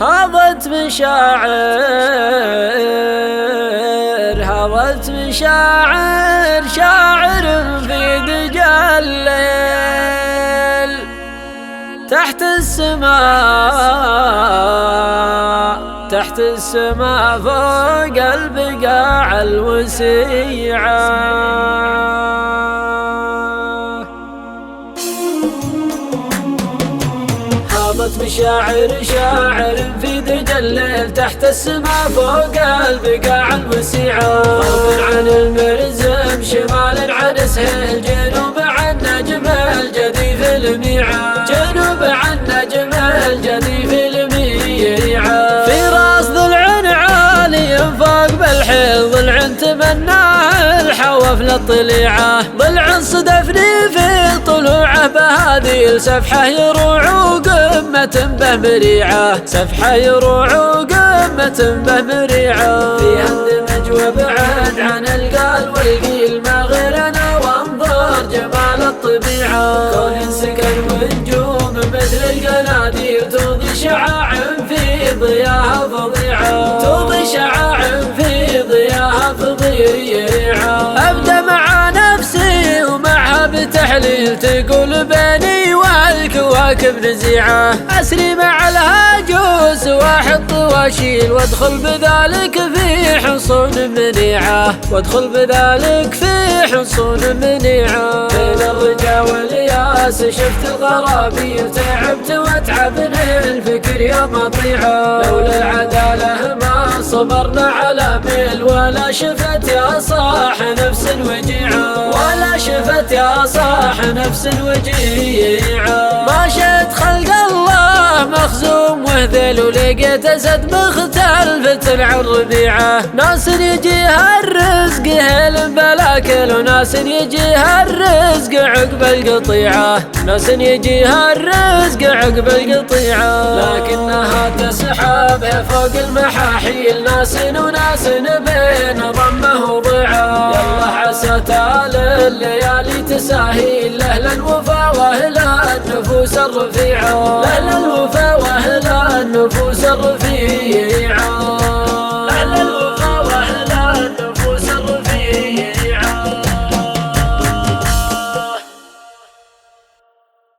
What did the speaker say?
هضت مشاعر هضت مشاعر شاعر في دجى الليل تحت السماء تحت السماء فوق البقاع الوسيعة. هضت مشاعر شاعر في دجى الليل تحت السماء فوق البقاع الوسيعة. غرب عن المرزم شمال عن سهيل جنوب عن نجم الجدي في الميعة. جنوب عن نجم الجدي في الميعة. في راس ضلع عالي فوق بالحيل ضلع تمناه الحوف للطليعة. ضلع صدفني في طلوعه بهذه السفحة يروع وقمة به مريعة. سفحة يروع وقمة به مريعة. فيها اندمج وابعد عن القال والقيل ما غير انا وانظر جمال الطبيعة. كون سكن ونجوم مثل القناديل توضي شعاع في ضياها فظيعة. توضي شعاع في ضياها فظيعة. ابدا مع نفسي ومعها بتحليل تقول بيني والكواكب نزيعة. اسري مع الهاجوس واحط واشيل وادخل بذلك في حصون منيعة. وادخل بذلك في حصون منيعة. بين الرجا والياس شفت الغرابيل تعبت واتعبني الفكر يا مطيعة. لولا العدالة ما صبرنا على ميل ولا شفت يا صاح نفس وجيعة. ولا شفت يا صاح نفس وجيعة. ماشيت خلق الله مخزوم وهذل ولقيت اسد مختلفة الربيعة. ناس يجيها الرزق هيل بلاكل وناس يجيها الرزق عقب القطيعة. ناس يجيها الرزق عقب القطيعة. لكنها تسحبها فوق المحاحيل ناس وناس بين ضمه وضيعة. يلا عسى تال الليالي تساهيل لأهل الوفا واهل النفوس الرفيعة. لأهل الوفا واهل